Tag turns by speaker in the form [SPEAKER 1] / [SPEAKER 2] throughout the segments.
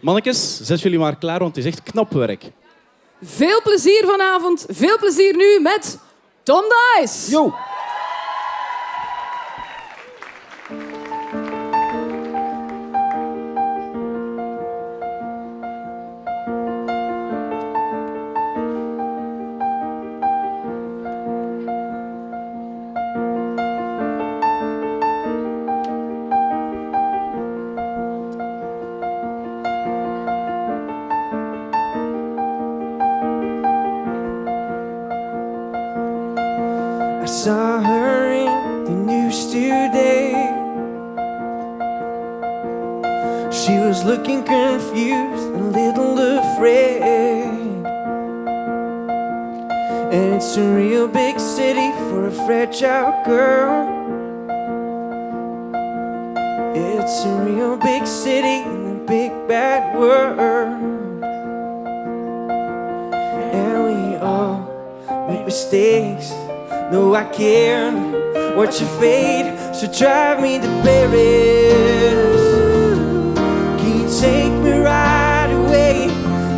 [SPEAKER 1] Mannetjes, zet jullie maar klaar, want het is echt knap werk.
[SPEAKER 2] Veel plezier vanavond. Veel plezier nu met Tom Dice.
[SPEAKER 1] Yo!
[SPEAKER 3] I saw her in the news today. She was looking confused, a little afraid. And it's a real big city for a fragile girl. It's a real big city in a big bad world. And we all make mistakes. No, I can't watch your fate, so drive me to Paris. Can you take me right away?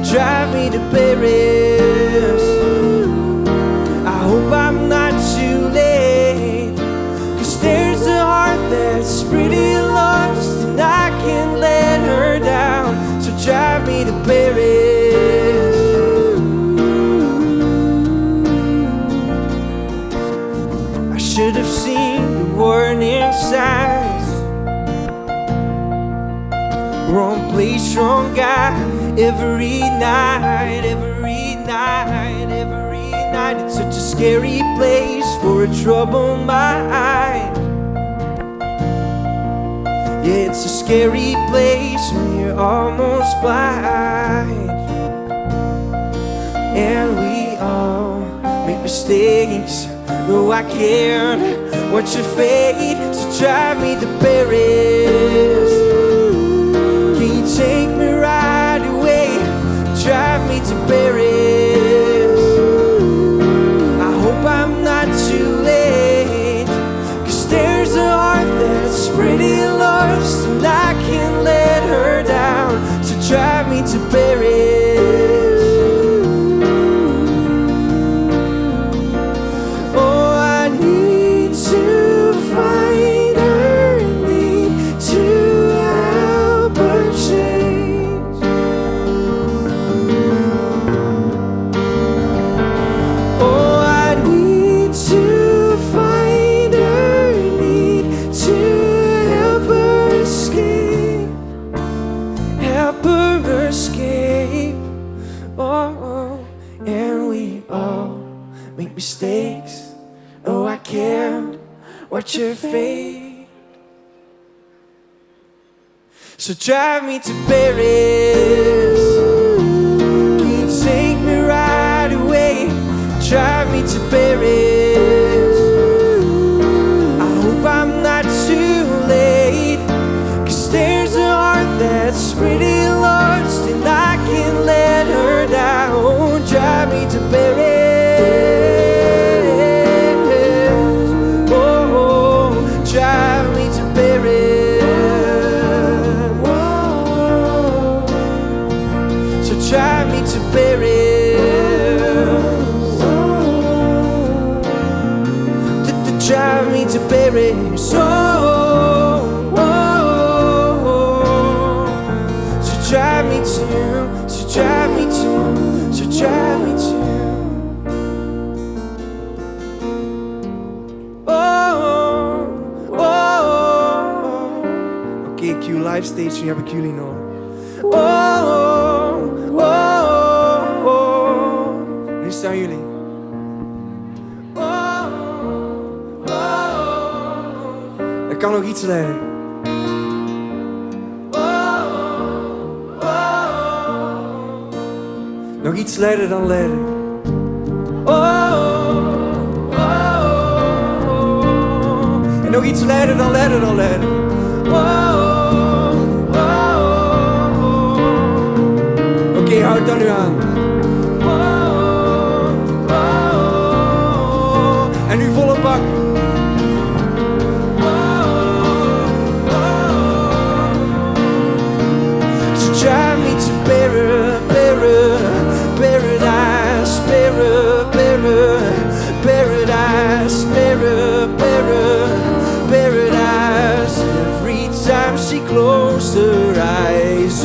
[SPEAKER 3] Drive me to Paris. I hope I'm not too late, 'cause there's a heart that's pretty lost, and I can't let her down, so drive me to Paris. Should have seen the warning signs. Wrong place, wrong guy. Every night, every night, every night. It's such a scary place for a troubled mind. Yeah, it's a scary place when you're almost blind. And we all make mistakes. No, I can't watch your fate, so drive me to Paris. Can you take me right away? Drive me to Paris. I hope I'm not too late, 'cause there's a heart that's pretty lost, and I can't let her down, so drive me to Paris. Mistakes, oh, I can't watch your fate, so drive me to Paris. Can you take me right away? Drive me to Paris. I hope I'm not too late, 'cause there's a heart that's pretty lost, and I can't let her down. Drive me to Paris. Drive me to Paris. Whoa. So drive me to Paris. Drive me to Paris. Oh, so drive me to. So drive me to. So drive me to. Q live stage, nu heb ik jullie nodig. Nu staan jullie. Er kan nog iets leiden. Nog iets leiden dan leiden. En nog iets leiden dan leiden dan leiden. Oké, houd dan nu aan. En nu volle bak. paradise, paradise, paradise. Every time she closed her eyes,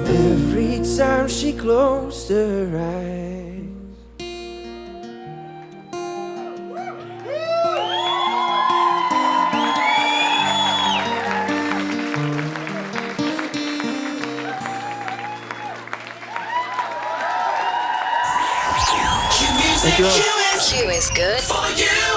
[SPEAKER 3] every time she closed her eyes.
[SPEAKER 4] Q is good for you.